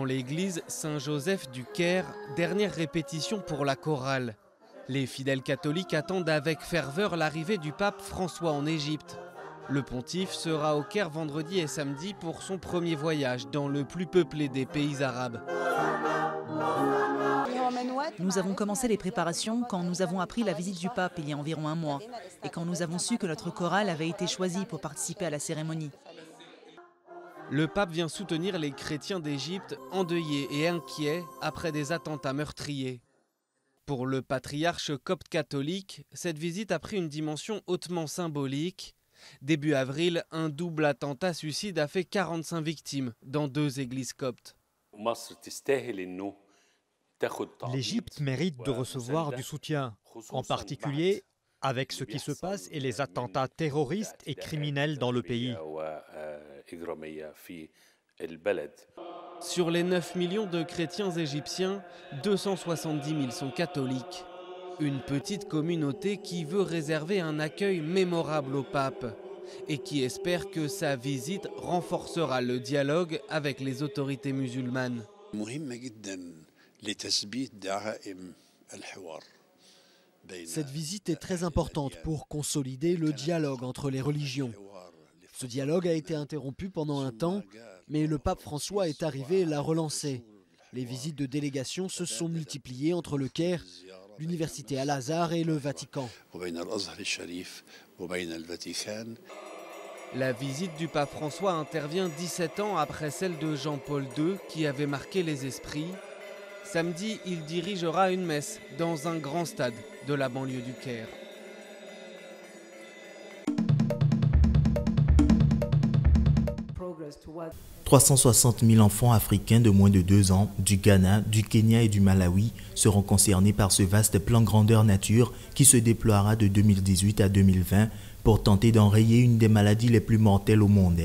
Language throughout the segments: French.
l'église Saint-Joseph du Caire, dernière répétition pour la chorale. Les fidèles catholiques attendent avec ferveur l'arrivée du pape François en Égypte. Le pontife sera au Caire vendredi et samedi pour son premier voyage dans le plus peuplé des pays arabes. Nous avons commencé les préparations quand nous avons appris la visite du pape il y a environ un mois et quand nous avons su que notre chorale avait été choisie pour participer à la cérémonie. Le pape vient soutenir les chrétiens d'Égypte endeuillés et inquiets après des attentats meurtriers. Pour le patriarche copte catholique, cette visite a pris une dimension hautement symbolique. Début avril, un double attentat suicide a fait 45 victimes dans 2 églises coptes. L'Égypte mérite de recevoir du soutien, en particulier avec ce qui se passe et les attentats terroristes et criminels dans le pays. Sur les 9 millions de chrétiens égyptiens, 270 000 sont catholiques. Une petite communauté qui veut réserver un accueil mémorable au pape et qui espère que sa visite renforcera le dialogue avec les autorités musulmanes. Cette visite est très importante pour consolider le dialogue entre les religions. Ce dialogue a été interrompu pendant un temps, mais le pape François est arrivé et l'a relancé. Les visites de délégation se sont multipliées entre le Caire, l'université Al-Azhar et le Vatican. La visite du pape François intervient 17 ans après celle de Jean-Paul II qui avait marqué les esprits. Samedi, il dirigera une messe dans un grand stade de la banlieue du Caire. « 360 000 enfants africains de moins de 2 ans du Ghana, du Kenya et du Malawi seront concernés par ce vaste plan grandeur nature qui se déploiera de 2018 à 2020 pour tenter d'enrayer une des maladies les plus mortelles au monde.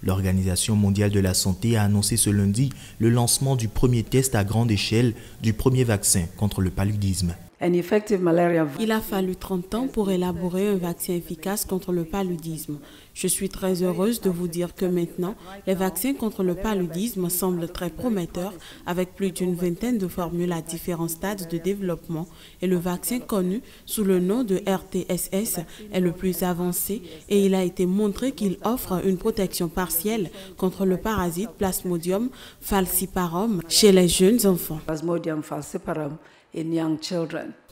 L'Organisation mondiale de la santé a annoncé ce lundi le lancement du premier test à grande échelle du premier vaccin contre le paludisme. Il a fallu 30 ans pour élaborer un vaccin efficace contre le paludisme. Je suis très heureuse de vous dire que maintenant, les vaccins contre le paludisme semblent très prometteurs avec plus d'une vingtaine de formules à différents stades de développement et le vaccin connu sous le nom de RTSS est le plus avancé et il a été montré qu'il offre une protection partielle contre le parasite Plasmodium falciparum chez les jeunes enfants.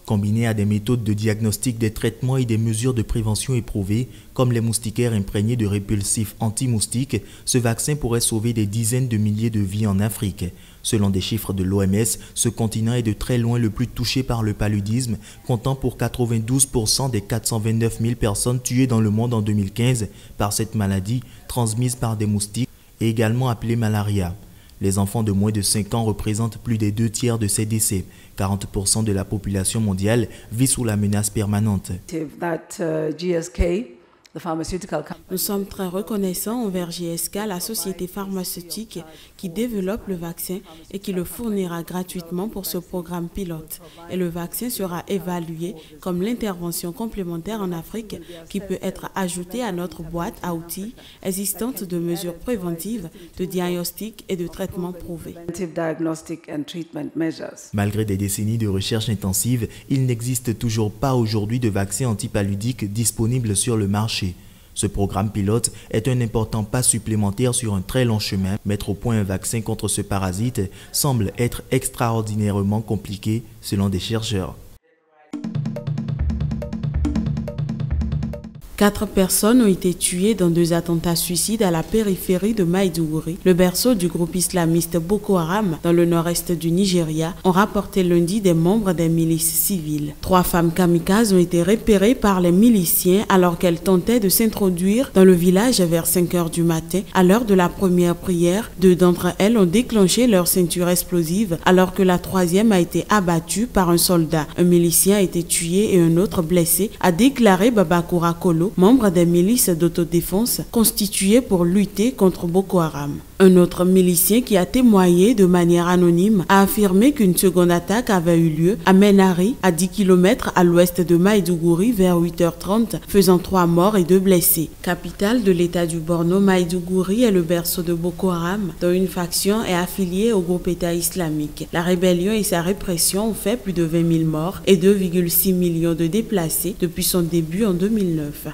Combiné à des méthodes de diagnostic des traitements et des mesures de prévention éprouvées, comme les moustiquaires imprégnés de répulsifs anti-moustiques, ce vaccin pourrait sauver des dizaines de milliers de vies en Afrique. Selon des chiffres de l'OMS, ce continent est de très loin le plus touché par le paludisme, comptant pour 92% des 429 000 personnes tuées dans le monde en 2015 par cette maladie transmise par des moustiques et également appelée malaria. Les enfants de moins de 5 ans représentent plus des 2 tiers de ces décès. 40% de la population mondiale vit sous la menace permanente. Nous sommes très reconnaissants envers GSK, la société pharmaceutique qui développe le vaccin et qui le fournira gratuitement pour ce programme pilote. Et le vaccin sera évalué comme l'intervention complémentaire en Afrique qui peut être ajoutée à notre boîte à outils existante de mesures préventives, de diagnostic et de traitement prouvés. Malgré des décennies de recherche intensive, il n'existe toujours pas aujourd'hui de vaccin antipaludique disponible sur le marché. Ce programme pilote est un important pas supplémentaire sur un très long chemin. Mettre au point un vaccin contre ce parasite semble être extraordinairement compliqué selon des chercheurs. 4 personnes ont été tuées dans 2 attentats suicides à la périphérie de Maïdougouri, le berceau du groupe islamiste Boko Haram dans le nord-est du Nigeria, ont rapporté lundi des membres des milices civiles. 3 femmes kamikazes ont été repérées par les miliciens alors qu'elles tentaient de s'introduire dans le village vers 5 h du matin. À l'heure de la première prière, 2 d'entre elles ont déclenché leur ceinture explosive alors que la 3e a été abattue par un soldat. Un milicien a été tué et un autre blessé, a déclaré Babakura Kolo, membre des milices d'autodéfense constituées pour lutter contre Boko Haram. Un autre milicien qui a témoigné de manière anonyme a affirmé qu'une seconde attaque avait eu lieu à Menari, à 10 km à l'ouest de Maïdougouri vers 8h30, faisant 3 morts et 2 blessés. Capitale de l'état du Borno, Maïdougouri est le berceau de Boko Haram, dont une faction est affiliée au groupe État islamique. La rébellion et sa répression ont fait plus de 20 000 morts et 2,6 millions de déplacés depuis son début en 2009.